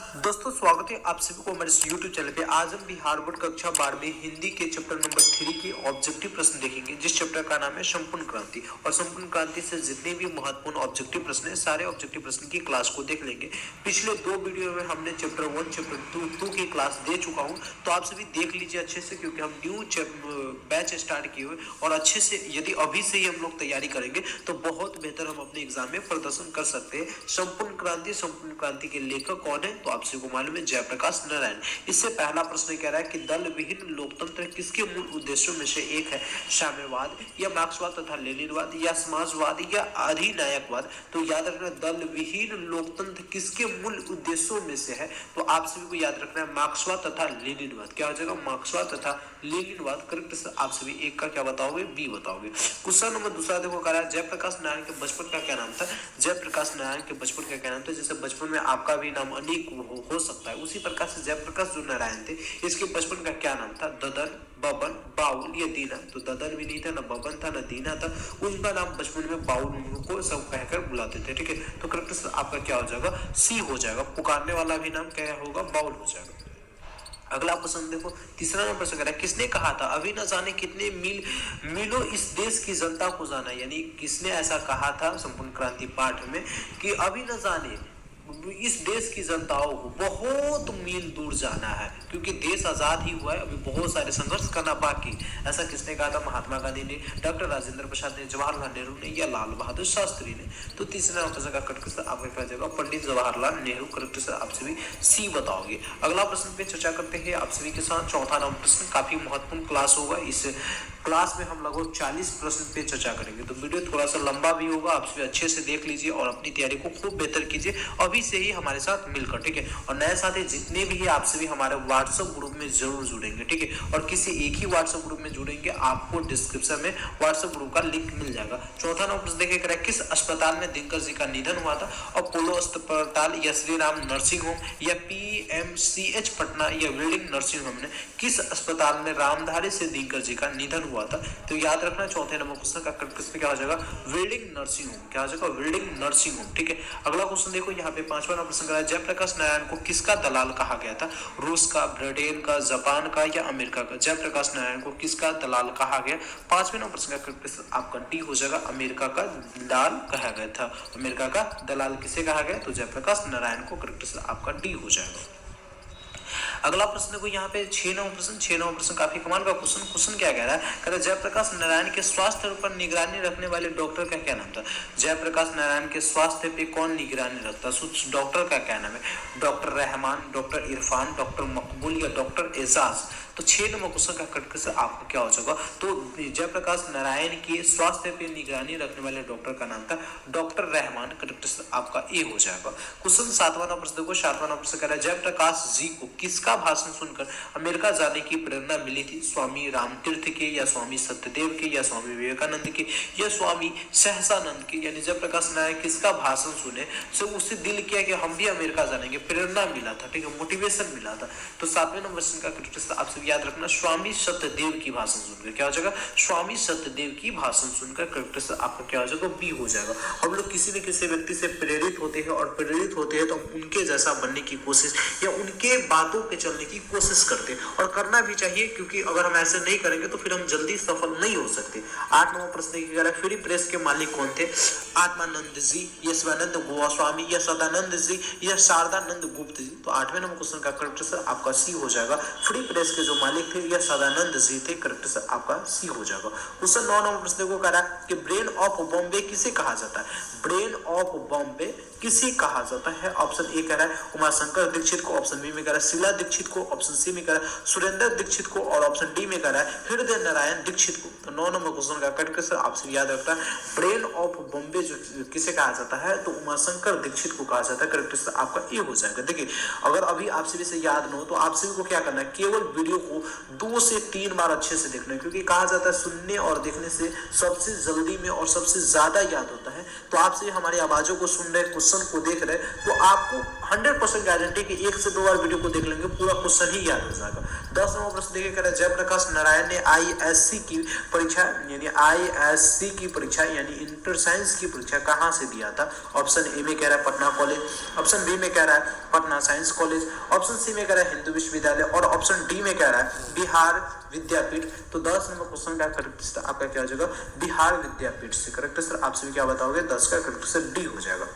दोस्तों स्वागत है आप सभी को हमारे इस YouTube चैनल पे। आज हम बिहार बोर्ड कक्षा 12 हिंदी के चैप्टर नंबर 3 के ऑब्जेक्टिव प्रश्न देखेंगे, जिस चैप्टर का नाम है संपूर्ण क्रांति। और संपूर्ण क्रांति से जितने भी महत्वपूर्ण ऑब्जेक्टिव प्रश्न है, सारे ऑब्जेक्टिव प्रश्न की क्लास को देख लेंगे। पिछले 2 वीडियो में हमने चैप्टर 1 चैप्टर 2 की क्लास दे चुका हूँ, तो आप सभी देख लीजिए अच्छे से, क्योंकि हम न्यू बैच स्टार्ट किए हुए और अच्छे से यदि अभी से ही हम लोग तैयारी करेंगे तो बहुत बेहतर हम अपने एग्जाम में प्रदर्शन कर सकते हैं। संपूर्ण क्रांति के लेखक कौन है, तो आप सभी को मालूम है, जयप्रकाश नारायण। इससे पहला प्रश्न कह रहा है कि दल विहीन लोकतंत्र किसके मूल उद्देश्यों में से एक है? साम्यवाद या मार्क्सवाद तथा लेनिनवाद या समाजवाद या अधिनायकवाद? तो याद रखना, दल विहीन लोकतंत्र किसके मूल उद्देश्यों में से है? तो आप सभी को याद रखना है मार्क्सवाद तथा लेनिनवाद। क्या हो जाएगा? मार्क्सवाद तथा लेनिनवाद। करेक्ट आप सभी एक का क्या बताओगे? बी बताओगे। क्वेश्चन नंबर दूसरा देखो, कह रहा है जयप्रकाश नारायण के बचपन का क्या नाम था? जयप्रकाश नारायण के बचपन का क्या नाम था? जैसे बचपन में आपका भी नाम अनेक हो सकता है, उसी प्रकार से जयप्रकाश जो नारायण थे, इसके बचपन का क्या नाम था? ददन, बबन, बाउल या दीना? तो ददन भी नहीं था, ना बबन था, ना दीना था। उनका नाम बचपन में बाउल उनको सब कहकर बुलाते थे। ठीक है, तो करेक्ट आपका क्या हो जाएगा? सी हो जाएगा। पुकारने वाला भी नाम क्या होगा? बाउल हो जाएगा। अगला प्रश्न देखो, तीसरा नंबर प्रश्न कह रहा है किसने कहा था अभी न जाने कितने मीलों इस देश की जनता को जाना? यानी किसने ऐसा कहा था संपूर्ण क्रांति पाठ में कि अभी न जाने इस देश की जनताओं को बहुत मील दूर जाना है, क्योंकि देश आजाद ही हुआ है, अभी बहुत सारे संघर्ष करना बाकी। ऐसा किसने कहा था? महात्मा गांधी ने, डॉक्टर राजेंद्र प्रसाद ने, जवाहरलाल नेहरू ने या लाल बहादुर शास्त्री ने? तो तीसरा प्रश्न का करेक्ट सर आपका क्या जाएगा? पंडित जवाहरलाल नेहरू। करेक्ट सर आप सभी सी बताओगे। अगला प्रश्न पे चर्चा करते हैं आप सभी के साथ। चौथा नंबर प्रश्न काफी महत्वपूर्ण क्लास होगा। इस क्लास में हम लगभग 40 प्रश्न पे चर्चा करेंगे, तो वीडियो थोड़ा सा लंबा भी होगा। आप सभी अच्छे से देख लीजिए और अपनी तैयारी को खूब बेहतर कीजिए अभी से ही हमारे साथ मिलकर। ठीक है, और नए साथी जितने भी है आप सभी हमारे व्हाट्सएप ग्रुप में जरूर जुड़ेंगे। ठीक है, और किसी एक ही व्हाट्सएप ग्रुप में जुड़ेंगे, आपको डिस्क्रिप्शन में व्हाट्सएप ग्रुप का लिंक मिल जाएगा। चौथा नंबर प्रश्न देखिए, किस अस्पताल में दिनकर जी का निधन हुआ था? अपोलो अस्पताल या श्री राम नर्सिंग होम या PMCH पटना या वेल्डिंग नर्सिंग होम ने किस अस्पताल में रामधारी से दिनकर जी का निधन हुआ था? तो याद रखना चौथे नंबर क्वेश्चन का करेक्ट क्या हो जाएगा? Welding nursing home. क्या हो जाएगा? Welding nursing home. ठीक है, अगला क्वेश्चन देखो, यहाँ पे पांचवा नंबर प्रश्न है जयप्रकाश नारायण को किसका दलाल कहा गया था? रूस का, ब्रिटेन का, जापान का या अमेरिका का? जयप्रकाश नारायण को किसका दलाल कहा गया? पांचवें नंबर प्रश्न का करेक्ट आपका डी हो जाएगा, अमेरिका का दलाल कहा गया था। अमेरिका का दलाल किसे कहा गया? तो जयप्रकाश नारायण को। करेक्ट आपका डी हो जाएगा। अगला प्रश्न देखो, यहाँ पे 6 नंबर प्रश्न काफी कमाल का क्वेश्चन क्या कह रहा है? कह रहा है जयप्रकाश नारायण के स्वास्थ्य पर निगरानी रखने वाले डॉक्टर का क्या नाम था? जयप्रकाश नारायण के स्वास्थ्य पे कौन निगरानी रखता? डॉक्टर का क्या नाम है? Doctor Rahman, doctor Irfan, doctor मकबूल या डॉक्टर एजाज? तो 6 नंबर क्वेश्चन का करेक्ट से आपको क्या हो जाएगा? तो जयप्रकाश नारायण के स्वास्थ्य पे निगरानी रखने वाले डॉक्टर का नाम था डॉक्टर रहमान। करेक्ट आपका ए हो जाएगा। क्वेश्चन 7वां नंबर प्रश्न देखो, 7वां नंबर प्रश्न कह रहा है जयप्रकाश जी को किसका भाषण सुनकर अमेरिका जाने की प्रेरणा मिली थी? स्वामी रामतीर्थ के या स्वामी सत्यदेव के या स्वामी विवेकानंद के या स्वामी सहसानंद के? यानी जयप्रकाश नारायण किसका भाषण सुने से उससे दिल किया कि हम भी अमेरिका जानेंगे, प्रेरणा मिला था। ठीक है, मोटिवेशन मिला था। तो 7वें नंबर प्रश्न का करेक्ट आपसे याद रखना, स्वामी सत्यदेव की भाषण सुनकर। क्या हो जाएगा? स्वामी सत्यदेव की भाषण सुनकर। करेक्ट से आपका क्या हो जाएगा? बी हो जाएगा। हम लोग किसी न किसी व्यक्ति से प्रेरित होते हैं और प्रेरित होते हैं तो हम उनके जैसा बनने की कोशिश या उनके बातों पे चलने की कोशिश करते हैं, और करना भी चाहिए, क्योंकि अगर हम ऐसे नहीं करेंगे तो फिर हम जल्दी सफल नहीं हो सकते। 8 नंबर प्रश्न की कह फ्री प्रेस के मालिक कौन थे? आत्मानंद जी, यशवानंद गोस्वामी या सदानंद जी या शारदानंद गुप्त जी? तो 8वें नंबर क्वेश्चन का करेक्ट सर आपका सी हो जाएगा। फ्री प्रेस के जो मालिक थे या सदानंद जी थे। करेक्ट सर आपका सी हो जाएगा। क्वेश्चन 9 नंबर प्रश्न को कह रहा है कि ब्रेन ऑफ बॉम्बे किसे कहा जाता है? ब्रेन ऑफ बॉम्बे किसे कहा जाता है? ऑप्शन ए कह रहा है उमाशंकर दीक्षित को, ऑप्शन बी में कह रहा है शीला दीक्षित को, ऑप्शन सी में कह रहा है सुरेंद्र दीक्षित को, और ऑप्शन डी में कह रहा है हृदय नारायण दीक्षित को। तो 9 नंबर क्वेश्चन का कट कर आपसे याद रखना है, ब्रेन ऑफ बॉम्बे जो किसे कहा जाता है? तो उमाशंकर दीक्षित को कहा जाता है। करेक्ट आपका ए हो जाएगा। देखिए, अगर अभी आप सभी से याद न हो तो आप सभी को क्या करना है, केवल वीडियो को 2 से 3 बार अच्छे से देखना है, क्योंकि कहा जाता है सुनने और देखने से सबसे जल्दी में और सबसे ज्यादा याद होता है। तो आप सभी हमारी आवाजों को सुन रहे, कुछ क्वेश्चन को देख रहे हैं तो आपको 100% गारंटी कि 1 से 2 बार वीडियो को देख लेंगे पूरा क्वेश्चन ही याद हो जाएगा। 10 नंबर प्रश्न देखिए कह रहा है जयप्रकाश नारायण ने आईएससी की परीक्षा यानी इंटर साइंस की परीक्षा कहां से दिया था? ऑप्शन ए में कह रहा है पटना कॉलेज, ऑप्शन बी में कह रहा है Patna science college, option C में कह रहा है हिंदू विश्वविद्यालय और ऑप्शन डी में कह रहा है बिहार विद्यापीठ। तो 10 नंबर क्वेश्चन का करेक्ट आंसर आपका क्या हो जाएगा? बिहार विद्यापीठ से। करेक्ट आंसर आप सभी क्या बताओगे? 10 का करेक्ट आंसर डी हो जाएगा।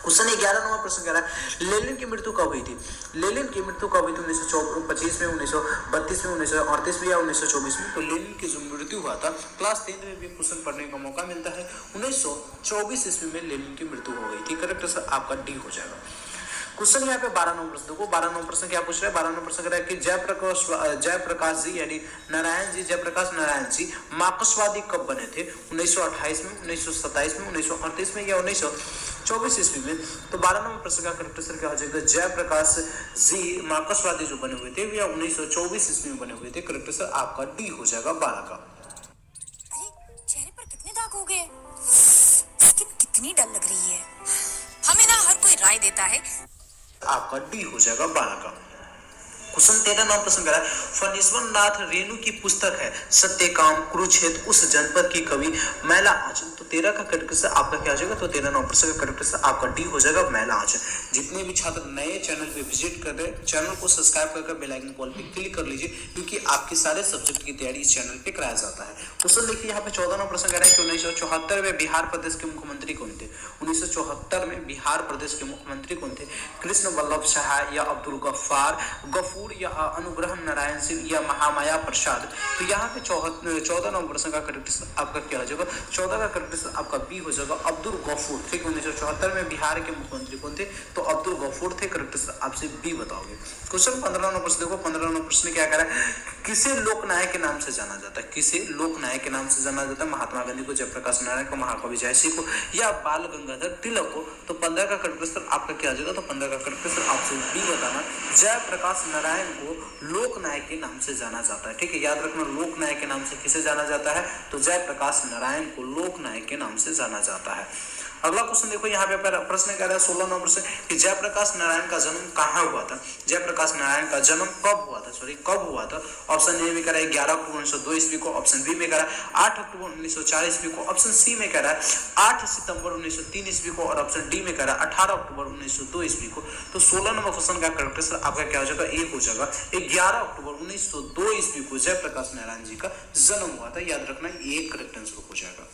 क्वेश्चन 11 नंबर प्रश्न कह रहा है लेनिन की मृत्यु कब हुई थी? लेनिन की मृत्यु कब हुई थी? 1925 में, 1932 में, 1938 में या 1924 में? तो लेनिन की जो मृत्यु हुआ था क्लास 10 में भी क्वेश्चन पढ़ने का मौका मिलता है। 1924 ईस्वी में लेनिन की मृत्यु हो गई थी। करेक्ट आंसर आपका डी हो जाएगा। क्वेश्चन यहाँ पे 12 नंबर प्रश्न देखो। 12 नंबर प्रश्न क्या पूछ रहा है? 12 नंबर प्रश्न कह रहा है कि जयप्रकाश जी यानी जयप्रकाश नारायण जी मार्क्सवादी कब बने थे? 1928 में, 1927 में, 1938 में या 1924 ईस्वी में? तो 12 नंबर प्रश्न का करेक्ट आंसर क्या हो जाएगा? जयप्रकाश जी मार्क्सवादी जो बने हुए थे या 1924 ईस्वी में बने हुए थे। करेक्ट आंसर आपका डी हो जाएगा 12 का। अरे चेहरे पर कितने दाग हो गए, स्किन कितनी डल लग रही है। हमें ना हर कोई राय देता है, आपका डी हो जाएगा 12 का। क्वेश्चन 13 नंबर प्रश्न कह रहा है फणीश्वर नाथ रेणु की पुस्तक है सत्यकाम कुरुक्षेत्र उस जनपद की कवि मैला आंचल। तो 13 का करेक्ट आंसर आपका क्या हो जाएगा? तो 13 नंबर प्रश्न का करेक्ट आंसर आपका डी हो जाएगा मैला आंचल। जितने भी छात्र नए चैनल पे विजिट कर रहे हैं चैनल को सब्सक्राइब कर बेल आइकन कॉल पे क्लिक कर लीजिए क्योंकि आपके सारे सब्जेक्ट की तैयारी इस चैनल पे कराया जाता है। क्वेश्चन देखिए यहाँ पे 14 नंबर प्रश्न कह रहा है कि 1974 में बिहार प्रदेश के मुख्यमंत्री कौन थे? 1974 में बिहार प्रदेश के मुख्यमंत्री कौन थे? कृष्ण वल्लभ सहाय या अब्दुल गफूर या अनुग्रह नारायण सिंह या महामाया प्रसाद। तो यहाँ पे 14 नंबर प्रश्न का करेक्ट आंसर आपका क्या हो जाएगा? 14 का करेक्ट आंसर आपका बी हो जाएगा अब्दुल गफूर। ठीक है, 1974 में बिहार के मुख्यमंत्री कौन थे? तो अब्दुल गफूर थे। करेक्ट आंसर आपसे बी बताओगे। क्वेश्चन 15 नंबर प्रश्न देखो। 15 नंबर प्रश्न क्या कह रहा है? किसे लोकनायक के नाम से जाना जाता है? किसे लोकनायक के नाम से जाना जाता है? महात्मा गांधी को, जयप्रकाश नारायण को, महाकवि जयसिंह को या बाल गंगाधर तिलक को? तो 15 का करेक्ट आंसर आपका क्या हो जाएगा? तो 15 का करेक्ट आंसर आपसे बी बताना। जयप्रकाश नारायण को लोकनायक के नाम से जाना जाता है। ठीक है, याद रखना लोकनायक के नाम से किसे जाना जाता है? तो जयप्रकाश नारायण को लोकनायक के नाम से जाना जाता है। अगला क्वेश्चन देखो, यहाँ पे प्रश्न कह रहा है 16 नंबर से कि जयप्रकाश नारायण का जन्म कहाँ हुआ था? जयप्रकाश नारायण का जन्म कब हुआ था? कब हुआ था? ऑप्शन ए में कह रहा है 11 अक्टूबर 1902 ईस्वी को, ऑप्शन बी में कह रहा है 8 अक्टूबर 1904 ईस्वी को, ऑप्शन सी में कह रहा है 8 सितंबर 1903 ईस्वी को और ऑप्शन डी में कह रहा है 18 अक्टूबर 1902 ईस्वी को। तो 16 नंबर क्वेश्चन का करेक्ट आंसर आपका क्या हो जाएगा? ए हो जाएगा 11 अक्टूबर 1902 ईस्वी को जयप्रकाश नारायण जी का जन्म हुआ था। याद रखना ये करेक्ट आंसर हो जाएगा।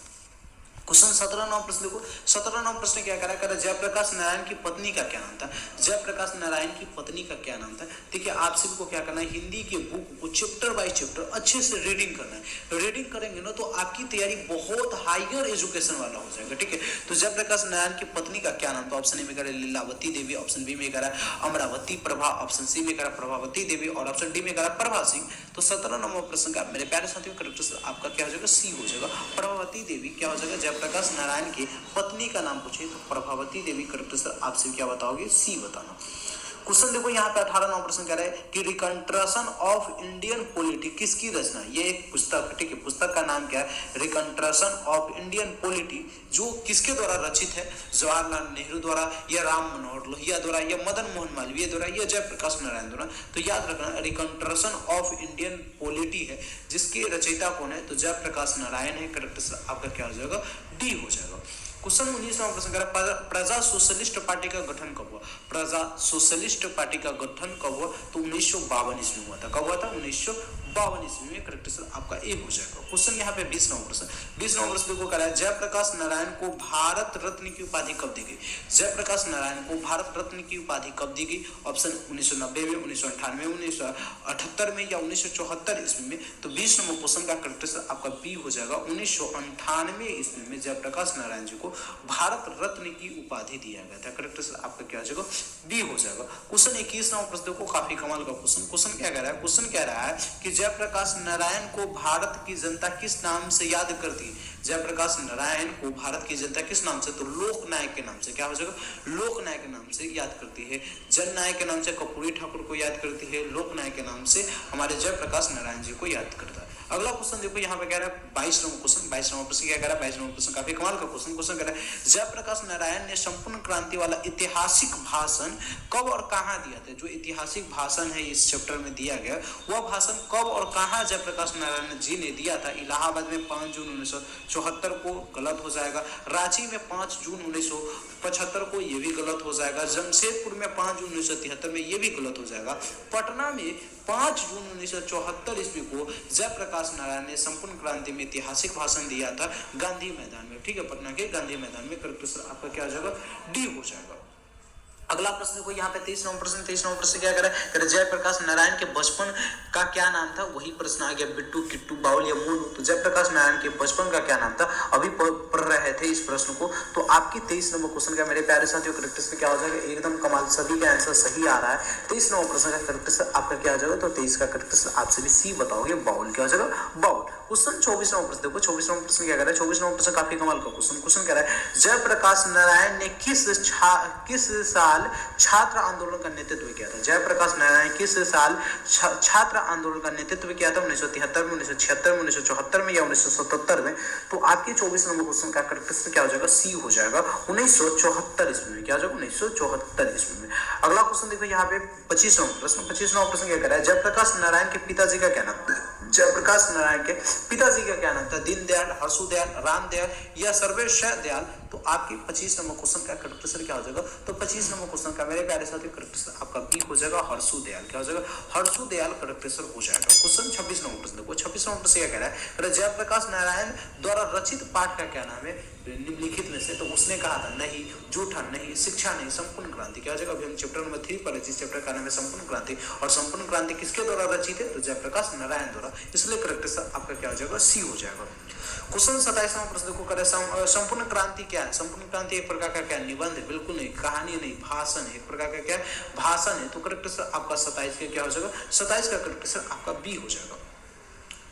क्वेश्चन 17 नंबर प्रश्न देखो। 17 नंबर प्रश्न क्या कह रहा है? जयप्रकाश नारायण की पत्नी का क्या नाम था? जयप्रकाश नारायण की पत्नी का क्या नाम था? देखिए आप सबको क्या करना है, हिंदी के बुक को चैप्टर बाय चैप्टर अच्छे से रीडिंग करना है। रीडिंग करेंगे ना तो आपकी तैयारी बहुत हायर एजुकेशन वाला हो जाएगा। ठीक है, तो जयप्रकाश नारायण की पत्नी का क्या नाम था? ऑप्शन ए में कह रहा है लीलावती देवी, ऑप्शन बी में कह रहा है अमरावती प्रभा, ऑप्शन सी में कह रहा है प्रभावती देवी और ऑप्शन डी में कह रहा है प्रभा सिंह। तो 17 नंबर प्रश्न का मेरे प्यारे साथियों करेक्ट आंसर आपका क्या हो जाएगा? सी हो जाएगा। प्रभावती देवी क्या हो जाएगा? प्रकाश नारायण की पत्नी का नाम पूछे तो प्रभावती देवी। करेक्ट आंसर आपसे क्या बताओगे? सी बताना। क्वेश्चन देखो यहाँ पे 18 नंबर प्रश्न कह रहा है कि रिकंस्ट्रक्शन ऑफ इंडियन पॉलिटी किसकी रचना? ये एक पुस्तक, ठीक है, पुस्तक का नाम क्या है? रिकंस्ट्रक्शन ऑफ इंडियन पॉलिटी, जो किसके द्वारा रचित है? जवाहरलाल नेहरू द्वारा या राम मनोहर लोहिया द्वारा या मदन मोहन मालवीय द्वारा या जयप्रकाश नारायण द्वारा? तो याद रखना रिकंस्ट्रक्शन ऑफ इंडियन पॉलिटी है, जिसके रचयिता कौन है? तो जयप्रकाश नारायण है। करेक्ट आंसर आपका क्या हो जाएगा? डी हो जाएगा। क्वेश्चन 19 नंबर प्रश्न कर प्रजा सोशलिस्ट पार्टी का गठन कब हुआ? प्रजा सोशलिस्ट पार्टी का गठन कब हुआ? तो 1952 ईस्वी में हुआ था। कब हुआ था? 1952 ईस्वी में। करेक्ट आंसर आपका ए हो जाएगा। क्वेश्चन यहाँ पे 20 नंबर प्रश्न। 20 नंबर प्रश्न को करा है जयप्रकाश नारायण को भारत रत्न की उपाधि कब दी गई? जयप्रकाश नारायण को भारत रत्न की उपाधि कब दी गई? ऑप्शन 1990 में, 1998 में, 1978 में या 1974 ईस्वी में? तो 20 नंबर क्वेश्चन का करेक्ट आंसर आपका बी हो जाएगा। 1998 ईस्वी में जयप्रकाश नारायण जी को भारत रत्न की उपाधि दिया गया था। करेक्ट आंसर आपका क्या हो जाएगा? बी हो जाएगा। क्वेश्चन 21 नंबर प्रश्न को काफी कमाल का क्वेश्चन क्या कह रहा है? क्वेश्चन कह रहा है कि जयप्रकाश नारायण को भारत की जनता किस नाम से याद करती है? जयप्रकाश नारायण को भारत की जनता किस नाम से? तो लोकनायक के नाम से। क्या हो जाएगा? लोकनायक के नाम से याद करती है। जननायक के नाम से कर्पूरी ठाकुर को याद करती है, लोकनायक के नाम से हमारे जयप्रकाश नारायण जी को याद करता है। अगला क्वेश्चन देखो, यहाँ पे कह रहा है 22 नंबर क्वेश्चन। 22 नंबर प्रश्न क्या कह रहा है? 22 नंबर प्रश्न काफी कमाल का क्वेश्चन कह रहा है, जयप्रकाश नारायण ने संपूर्ण क्रांति वाला ऐतिहासिक भाषण कब और कहां दिया था? जो ऐतिहासिक भाषण है इस चैप्टर में दिया गया, वह भाषण कब और कहां जयप्रकाश नारायण जी ने दिया था? इलाहाबाद में 5 जून 1974 को, गलत हो जाएगा। रांची में 5 जून 1975 को, ये भी गलत हो जाएगा। जमशेदपुर में 5 जून 1973 में, ये भी गलत हो जाएगा। पटना में 5 जून 1974 ईस्वी को जयप्रकाश नारायण ने संपूर्ण क्रांति में ऐतिहासिक भाषण दिया था गांधी मैदान में। ठीक है, पटना के गांधी मैदान में। करेक्ट आंसर आपका क्या हो जाएगा? डी हो जाएगा। अगला प्रश्न देखो, यहाँ पे 23 नंबर प्रश्न। 23 नंबर प्रश्न क्या करे? जयप्रकाश नारायण के बचपन का क्या नाम था? वही प्रश्न आ गया, बिट्टू, किट्टू, बाउल या मोनू। तो जयप्रकाश नारायण के बचपन का क्या नाम था? अभी पढ़ रहे थे इस प्रश्न को। तो आपकी 23 नंबर क्वेश्चन का मेरे प्यारे साथियों करेक्ट आंसर क्या हो जाएगा? एकदम कमाल, सभी का आंसर सही आ रहा है। 23 नंबर प्रश्न का करेक्ट आंसर आपका क्या हो जाएगा? तो 23 का करेक्ट आंसर आप सभी सी बताओगे, बाउल। क्या हो जाएगा? बाउल। क्वेश्चन 24 नंबर प्रश्न देखो, 24 नंबर प्रश्न क्या कर रहा है? 24 नंबर प्रश्न काफी कमाल का क्वेश्चन कह रहा है, जयप्रकाश नारायण ने किस साल छात्र आंदोलन का नेतृत्व किया था? जयप्रकाश नारायण किस साल छात्र आंदोलन का नेतृत्व किया था? 1973 में, 1976 में, 1974 में या 1977 में? तो आपके 24 नंबर क्वेश्चन का करेक्ट आंसर क्या हो जाएगा? सी हो जाएगा, 1974 ईस्वी में। क्या हो जाएगा? 1974 ईस्वी में। अगला क्वेश्चन देखो, यहाँ पे 25 नंबर प्रश्न। 25 नंबर प्रश्न क्या कह रहा है? जयप्रकाश नारायण के पिताजी का क्या नाम था? जयप्रकाश नारायण के पिताजी का क्या नाम था? दीनदयाल, हर्षुदयाल, रामदयाल या सर्वेश्वर दयाल? तो आपकी 25 नंबर क्वेश्चन का करेक्ट आंसर क्या हो जाएगा? तो 25 नंबर क्वेश्चन का मेरे प्यारे साथियों करेक्ट आंसर आपका बी हो जाएगा, हर्षुदयाल। क्या हो जाएगा? हर्षुदयाल करेक्ट आंसर हो जाएगा। क्वेश्चन 26 नंबर प्रश्न देखो, 26 नंबर प्रश्न क्या कह रहा है? जयप्रकाश नारायण द्वारा रचित पाठ का क्या नाम है निम्नलिखित में से? तो उसने कहा था नहीं, जूठा नहीं, शिक्षा नहीं, संपूर्ण क्रांति। क्या हो जाएगा? अभी हम चैप्टर नंबर 3 पर, जिस चैप्टर का नाम है संपूर्ण क्रांति, और संपूर्ण क्रांति किसके द्वारा रचित है? तो जयप्रकाश नारायण द्वारा, इसलिए करेक्ट आंसर आपका क्या हो जाएगा? सी हो जाएगा। क्वेश्चन 27 नंबर प्रश्न को करे, संपूर्ण क्रांति क्या है? संपूर्ण क्रांति एक प्रकार का क्या निबंध है? बिल्कुल नहीं, कहानी नहीं, भाषण है। एक प्रकार का क्या है? भाषण है। तो करेक्ट आंसर आपका 27 का क्या हो जाएगा? 27 का करेक्ट आंसर आपका बी हो जाएगा।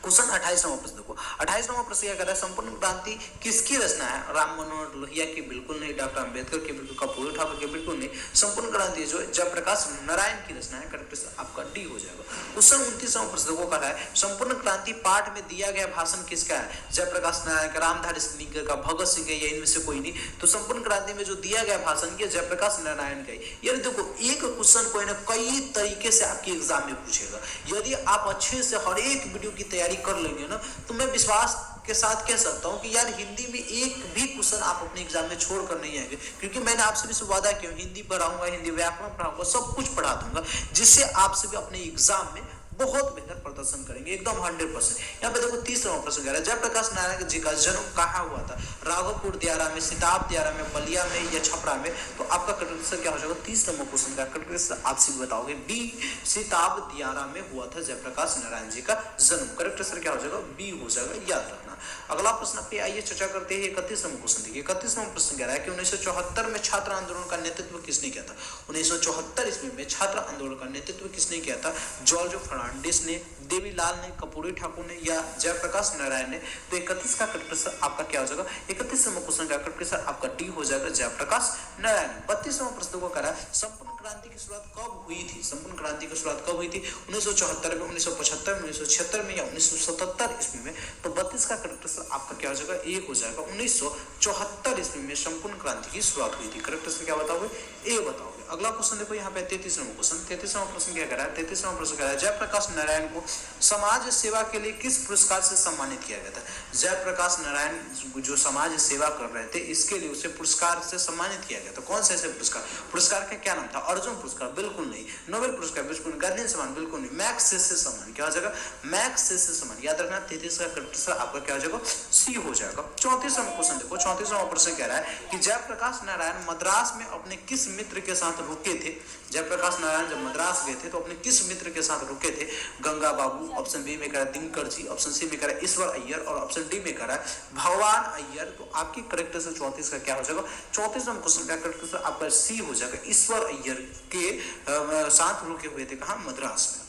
क्वेश्चन 28 नंबर प्रश्न देखो, 28 नंबर प्रश्न क्या कर रहा है? संपूर्ण क्रांति किसकी रचना है? राम मनोहर लोहिया की? बिल्कुल नहीं। डॉक्टर अंबेडकर की? बिल्कुल। कर्पूरी ठाकुर की? बिल्कुल नहीं। संपूर्ण क्रांति जो जयप्रकाश नारायण की रचना है। करेक्ट आंसर आपका डी हो जाएगा। क्वेश्चन 29 नंबर प्रश्न को कर रहा है, संपूर्ण क्रांति पाठ में दिया गया भाषण किसका है? जयप्रकाश नारायण का, रामधारी सिंह का, भगत सिंह का, या इनमें से कोई नहीं? तो संपूर्ण क्रांति में जो दिया गया भाषण ये जयप्रकाश नारायण का ही। यानी देखो, एक क्वेश्चन को ना कई तरीके से आपके एग्जाम में पूछेगा। यदि आप अच्छे से हर एक वीडियो की तैयारी कर लेंगे ना, तो मैं विश्वास के साथ कह सकता हूं कि यार हिंदी में एक भी क्वेश्चन आप अपने एग्जाम में छोड़कर नहीं आएंगे, क्योंकि मैंने आपसे भी वादा किया, हिंदी पढ़ाऊंगा, हिंदी व्याकरण पढ़ाऊंगा, सब कुछ पढ़ा दूंगा, जिससे आपसे भी अपने एग्जाम में बहुत बेहतर प्रदर्शन करेंगे, एकदम 100%। यहाँ पे देखो 30 नंबर प्रश्न कह रहा है, जयप्रकाश नारायण जी का जन्म कहाँ हुआ था? राघोपुर दियारा में, सिताब दियारा में, बलिया में या छपरा में? तो आपका करेक्ट आंसर क्या हो जाएगा? 30 नंबर क्वेश्चन का करेक्ट आंसर आप सभी बताओगे बी, सिताब दियारा में हुआ था जयप्रकाश नारायण जी का जन्म। करेक्ट आंसर क्या हो जाएगा? बी हो जाएगा, याद रखना। अगला प्रश्न पे आइए चर्चा करते हैं 31 नंबर क्वेश्चन देखिए। 31 नंबर प्रश्न कह रहा है कि 1974 में छात्र आंदोलन का नेतृत्व किसने किया था? 1974 ईस्वी में छात्र आंदोलन का नेतृत्व किसने किया था? जॉर्ज फर्नांडिस ने, देवीलाल ने, कर्पूरी ठाकुर ने या जयप्रकाश नारायण ने? तो 31 का करेक्ट आंसर आपका क्या हो जाएगा? 31 नंबर क्वेश्चन का करेक्ट आंसर आपका डी हो जाएगा, जयप्रकाश नारायण। 32 नंबर प्रश्न को कह रहा है, संपूर्ण क्रांति की शुरुआत कब हुई थी? संपूर्ण क्रांति की शुरुआत कब हुई थी? 1974 में, 1975 में, 1976 में या 1977 ईस्वी में? तो 32 का करेक्ट आंसर आपका क्या हो जाएगा? ए हो जाएगा, 1974 ईस्वी में संपूर्ण क्रांति की शुरुआत हुई थी। करेक्ट आंसर क्या बताओगे? ए बताओगे। अगला क्वेश्चन देखो यहाँ पे 33 नंबर क्वेश्चन। 33 नंबर प्रश्न क्या कह रहा है? 33 नंबर प्रश्न कह रहा है, जयप्रकाश नारायण को समाज सेवा के लिए किस पुरस्कार से सम्मानित किया गया था? जयप्रकाश नारायण जो समाज सेवा कर रहे थे, इसके लिए उसे पुरस्कार से सम्मानित किया गया था। कौन से ऐसे पुरस्कार? पुरस्कार का क्या नाम था? अर्जुन पुरस्कार? बिल्कुल नहीं। नोबेल पुरस्कार? बिल्कुल नहीं। गांधी सम्मान? बिल्कुल नहीं। मैक्स से सम्मान? क्या हो जाएगा? मैक्स से सम्मान। याद रखना, 33 का करेक्ट आंसर आपका क्या हो जाएगा? सी हो जाएगा। 34 नंबर क्वेश्चन देखो, 34 नंबर प्रश्न कह रहा है कि जयप्रकाश नारायण मद्रास में अपने किस मित्र के साथ रुके थे? जयप्रकाश नारायण जब मद्रास गए थे तो अपने किस मित्र के साथ रुके थे? गंगा बाबू, ऑप्शन बी में कह रहा है दिनकर जी, ऑप्शन सी में कह रहा है ईश्वर अय्यर, और ऑप्शन डी में कह रहा है भगवान अय्यर। तो आपकी करेक्ट आंसर 34 का क्या हो जाएगा? 34 नंबर क्वेश्चन का करेक्ट आंसर आपका सी हो जाएगा, ईश्वर अय्यर के साथ रुके हुए थे। कहां? मद्रास में।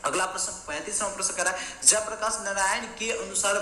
अगला प्रश्न 35वां प्रश्न कह रहा है जयप्रकाश नारायण के अनुसार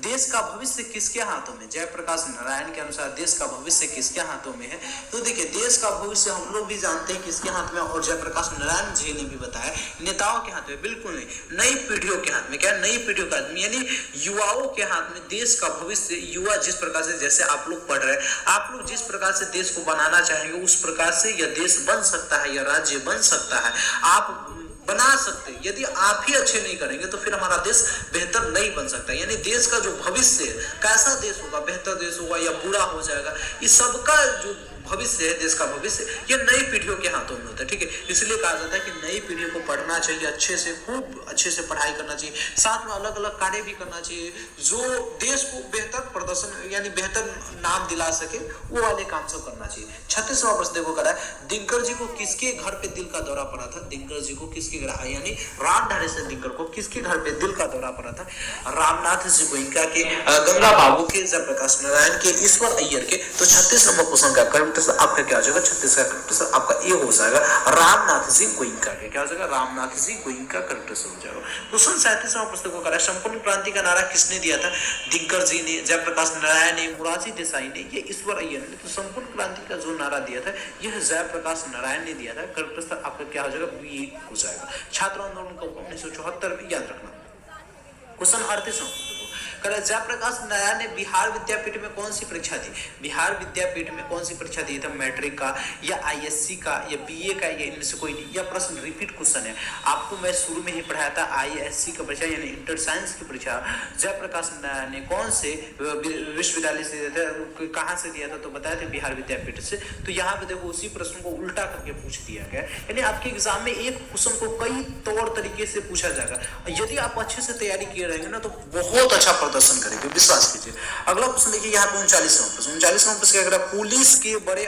देश का भविष्य किसके हाथों में। जयप्रकाश नारायण के अनुसार देश का भविष्य किसके हाथों में है। तो देखिए देश का भविष्य हम लोग भी जानते हैं किसके हाथ में, और जयप्रकाश नारायण जी ने भी बताया नेताओं के हाथ में, बिल्कुल नहीं, नई पीढ़ियों के हाथ में। क्या नई पीढ़ियों का यानी युवाओं के हाथ में देश का भविष्य। युवा जिस प्रकार से, जैसे आप लोग पढ़ रहे हैं, आप लोग जिस प्रकार से देश को बनाना चाहेंगे उस प्रकार से यह देश बन सकता है, यह राज्य बन सकता है, आप बना सकते हैं। यदि आप ही अच्छे नहीं करेंगे तो फिर हमारा देश बेहतर नहीं बन सकता। यानी देश का जो भविष्य है, कैसा देश होगा, बेहतर देश होगा या बुरा हो जाएगा, इस सबका जो भविष्य है, देश का भविष्य, ये नई पीढ़ियों के हाथों में होता है। ठीक है, इसलिए कहा जाता है कि नई पीढ़ियों को पढ़ना चाहिए, अच्छे से, खूब अच्छे से पढ़ाई करना चाहिए, साथ में अलग अलग कार्य भी करना चाहिए जो देश को बेहतर प्रदर्शन यानी बेहतर नाम दिला सके, वो वाले काम सब करना चाहिए। 36वां प्रश्न देखो करा है दिनकर जी को किसके घर पे दिल का दौरा पड़ा था। दिनकर जी को किसके घर, यानी रामधारी सिंह दिनकर को किसके घर पे दिल का दौरा पड़ा था। रामनाथ जी गोयनका के, गंगा बाबू के, जयप्रकाश नारायण के, ईश्वर अय्यर के। तो 36 नंबर क्वेश्चन का करेक्ट आंसर आपका क्या हो जाएगा, 36 का करेक्ट आंसर आपका ए हो जाएगा, रामनाथ जी गोयनका के। क्या हो जाएगा, रामनाथ जी गोयनका करेक्ट आंसर हो जाएगा। क्वेश्चन 37वां प्रश्न को करा संपूर्ण क्रांति का नारा किसने दिया था। दिनकर जी ने, जयप्रकाश नारायण ने, मोरारजी देसाई ने, ये ईश्वर अय्यर ने। तो संपूर्ण क्रांति का जो नारा दिया था यह जयप्रकाश नारायण ने दिया था। करेक्ट आंसर आपका क्या हो जाएगा, बी हो जाएगा। छात्र आंदोलन का 1974 में याद रखना। क्वेश्चन 38वां जयप्रकाश नारायण ने बिहार विद्यापीठ में कौन सी परीक्षा दी। बिहार विद्यापीठ में कौन सी परीक्षा दी था, मैट्रिक का या आईएससी का या बीए का, या इनमें से कोई नहीं। यह प्रश्न रिपीट क्वेश्चन है, आपको मैं शुरू में ही पढ़ाया था। आईएससी का परीक्षा यानी इंटर साइंस की परीक्षा जयप्रकाश नारायण ने कौन से विश्वविद्यालय से दिया था, कहाँ से दिया था, तो बताया था बिहार विद्यापीठ से। तो यहाँ पे देखो उसी प्रश्न को उल्टा करके पूछ दिया गया, यानी आपके एग्जाम में एक क्वेश्चन को कई तौर तरीके से पूछा जाएगा। यदि आप अच्छे से तैयारी किए रहेंगे ना तो बहुत अच्छा प्रदर्शन करेंगे, विश्वास कीजिए। अगला प्रश्न देखिए यहाँ पे 39वां प्रश्न। 39वां प्रश्न क्या कह रहा है पुलिस के बड़े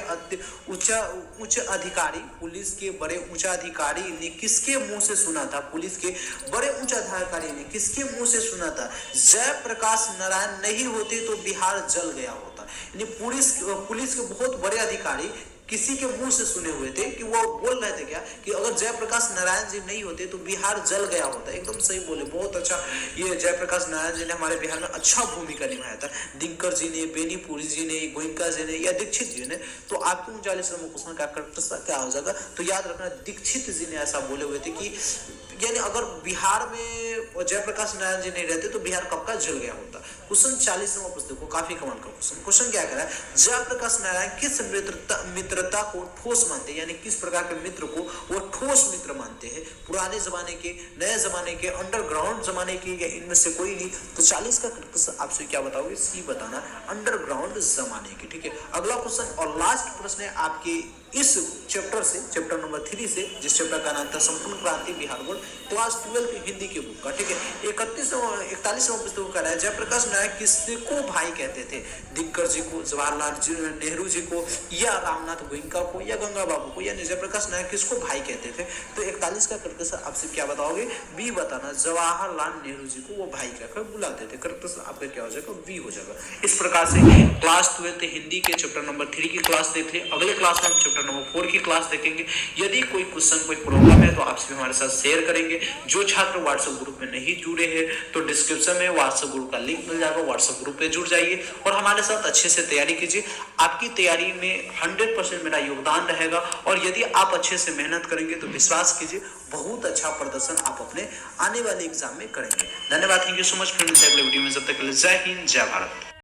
उच्च अधिकारी, पुलिस के बड़े उच्च अधिकारी ने किसके मुंह से सुना था। पुलिस के बड़े उच्च अधिकारी ने किसके मुंह से सुना था, जयप्रकाश नारायण नहीं होते तो बिहार जल गया होता। यानी पुलिस के बहुत बड़े अधिकारी किसी के मुंह से सुने हुए थे कि वो बोल रहे थे क्या कि अगर जयप्रकाश नारायण जी नहीं होते तो बिहार जल गया होता। एकदम सही बोले, बहुत अच्छा। ये जयप्रकाश नारायण जी ने हमारे बिहार में अच्छा भूमिका निभाया था। दिनकर जी ने, बेनीपुरी जी ने, गोयनका जी ने या दीक्षित जी ने। तो आपके 39 नंबर क्वेश्चन का करेक्ट क्या हो जाएगा, तो याद रखना दीक्षित जी ने ऐसा बोले हुए थे कि यानी अगर बिहार में जयप्रकाश नारायण जी नहीं रहते तो बिहार कब का जल गया होता। क्वेश्चन 40वां प्रश्न देखो, काफी कमाल का क्वेश्चन। क्वेश्चन क्या कह रहा है जयप्रकाश नारायण किस मित्रता को ठोस मानते हैं, यानी किस प्रकार के मित्र को वो ठोस मित्र मानते हैं। पुराने जमाने के, नए जमाने के, अंडरग्राउंड जमाने के, या इनमें से कोई नहीं। तो 40 का क्वेश्चन आपसे क्या बताओगे, सी बताना, अंडरग्राउंड जमाने के। ठीक है, अगला क्वेश्चन और लास्ट प्रश्न है आपके इस चैप्टर से, चैप्टर नंबर 3 से, जिस चैप्टर का नाम था संपूर्ण क्रांति बिहार बोर्ड, क्लास 12 हिंदी के बुक का। ठीक है, 41वां प्रश्न को कह रहा है जयप्रकाश नारायण किसको भाई कहते थे। दिनकर जी को, जवाहरलाल नेहरू जी को, या रामनाथ गोयनका को, या गंगा बाबू को, यानी जयप्रकाश नारायण किसको भाई कहते थे। तो 41 का करके आपसे क्या बताओगे, बी बताना, जवाहरलाल नेहरू जी को वो भाई कहकर बुलाते थे। करके आपका क्या हो जाएगा, बी हो जाएगा। इस प्रकार से क्लास 12 हिंदी के चैप्टर नंबर 3 की क्लास देख ले। अगले क्लास में हम चैप्टर नंबर 4 की क्लास देखेंगे। यदि कोई क्वेश्चन, कोई प्रॉब्लम है तो आपसे हमारे साथ शेयर करेंगे। जो छात्र व्हाट्सएप ग्रुप में नहीं जुड़े हैं तो डिस्क्रिप्शन में व्हाट्सएप ग्रुप का लिंक मिल जाएगा, व्हाट्सएप ग्रुप पे जुड़ जाइए और हमारे साथ अच्छे से तैयारी कीजिए। आपकी तैयारी में 100% मेरा योगदान रहेगा और यदि आप अच्छे से मेहनत करेंगे तो विश्वास कीजिए बहुत अच्छा प्रदर्शन आप अपने आने वाले एग्जाम में करेंगे। धन्यवाद, थैंक यू सो मच। फिर मिलते हैं अगले वीडियो में, जब तक के लिए जय हिंद, जय भारत।